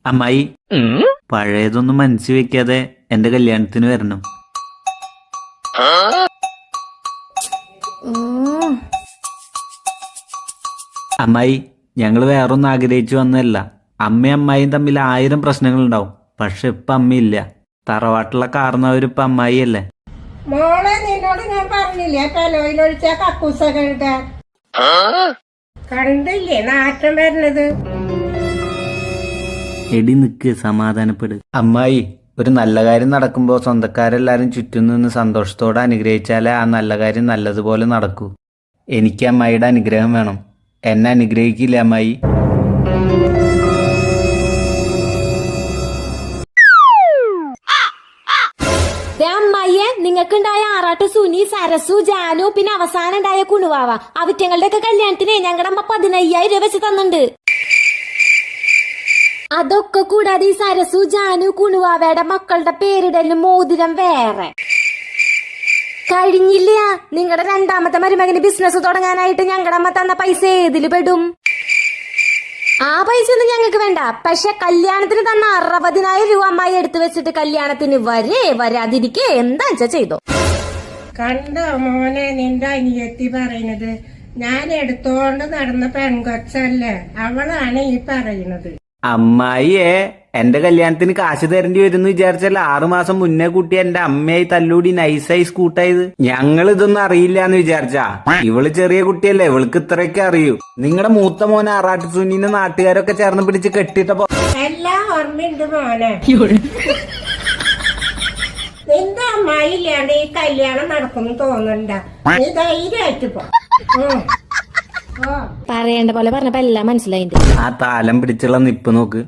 അമ്മായി പഴയതൊന്നും മനസ്സിൽ വെക്കാതെ എന്റെ കല്യാണത്തിന് വരണം. അമ്മായി, ഞങ്ങള് വേറൊന്നും ആഗ്രഹിച്ചു വന്നതല്ല. അമ്മയും അമ്മായിയും തമ്മിൽ 1000 പ്രശ്നങ്ങളുണ്ടാവും. പക്ഷെ ഇപ്പൊ അമ്മയില്ല. തറവാട്ടിലെ കാരണവരിപ്പൊ അമ്മായിയല്ലേ. മോളെ, നിന്നോട് ഞാൻ പറഞ്ഞില്ലേ പെലോയിലൊഴിച്ച കക്കൂസ കഴുകാൻ? കണ്ടില്ലേ നാറ്റം വരുന്നത്? എടി നിക്ക്, സമാധാനപ്പെട്. അമ്മായി, ഒരു നല്ല കാര്യം നടക്കുമ്പോ സ്വന്തക്കാരെല്ലാരും ചുറ്റും നിന്ന് സന്തോഷത്തോടെ അനുഗ്രഹിച്ചാലേ ആ നല്ല കാര്യം നല്ലതുപോലെ നടക്കൂ. എനിക്ക് അമ്മായിയുടെ അനുഗ്രഹം വേണം. എന്നെ അനുഗ്രഹിക്കില്ലേ അമ്മായി? അമ്മായിയെ, നിങ്ങൾക്കുണ്ടായ ആറാട്ട് സുനി, സരസു, ജാനു, പിന്നെ അവസാനം ഉണ്ടായ കുണുവാവ, അവറ്റങ്ങളുടെ ഒക്കെ കല്യാണത്തിന് ഞങ്ങളുടെ അമ്മ 15,000 രൂപ വെച്ച് തന്നിട്ടുണ്ട്. അതൊക്കെ കൂടാതെ ഈ സരസു, ജാനു, കുണുവാവയുടെ മക്കളുടെ പേരിടലും മോതിരം വേറെ. കഴിഞ്ഞില്ല, നിങ്ങളുടെ രണ്ടാമത്തെ മരുമകന് ബിസിനസ് തുടങ്ങാനായിട്ട് ഞങ്ങളുടെ അമ്മ തന്ന പൈസ ഏതില് പെടും? ആ പൈസ ഒന്നും ഞങ്ങൾക്ക് വേണ്ട. പക്ഷെ കല്യാണത്തിന് തന്ന 60,000 രൂപ അമ്മായി എടുത്തു വെച്ചിട്ട് കല്യാണത്തിന് വരാതിരിക്കെ എന്താ ചെയ്തോ? കണ്ടോ മോനെ, നിന്റെ അനിയത്തി പറയുന്നത്? ഞാൻ എടുത്തോണ്ട് നടന്ന പെൺകൊച്ചല്ലേ, അവളാണ് ഈ പറയുന്നത്. അമ്മായിയെ, എന്റെ കല്യാണത്തിന് കാശ് തരേണ്ടി വരുന്നു വിചാരിച്ചല്ല 6 മാസം മുന്നേ കൂട്ടി എന്റെ അമ്മയായി തല്ലൂടി നൈസായി സ്കൂട്ടായത്. ഞങ്ങൾ ഇതൊന്നും അറിയില്ല എന്ന് വിചാരിച്ചാ? ഇവള് ചെറിയ കുട്ടിയല്ലേ, ഇവൾക്ക് ഇത്രയൊക്കെ അറിയൂ. നിങ്ങളുടെ മൂത്ത മോനെ ആറാട്ട് സുന്നിനെ നാട്ടുകാരൊക്കെ ചേർന്ന് പിടിച്ച് കെട്ടിട്ടപ്പോ എല്ലാം ഓർമ്മയുണ്ട് മോനെ. നിന്റെ അമ്മായി ഇല്ലാണ്ട് ഈ കല്യാണം നടക്കുന്നു തോന്നണ്ട. നീ ധൈര്യമായിട്ട് പോ. പറയേണ്ട പോലെ പറഞ്ഞപ്പോ എല്ലാം മനസ്സിലായിട്ടുണ്ട്. ആ താലം പിടിച്ചുള്ള നിപ്പ് നോക്ക്.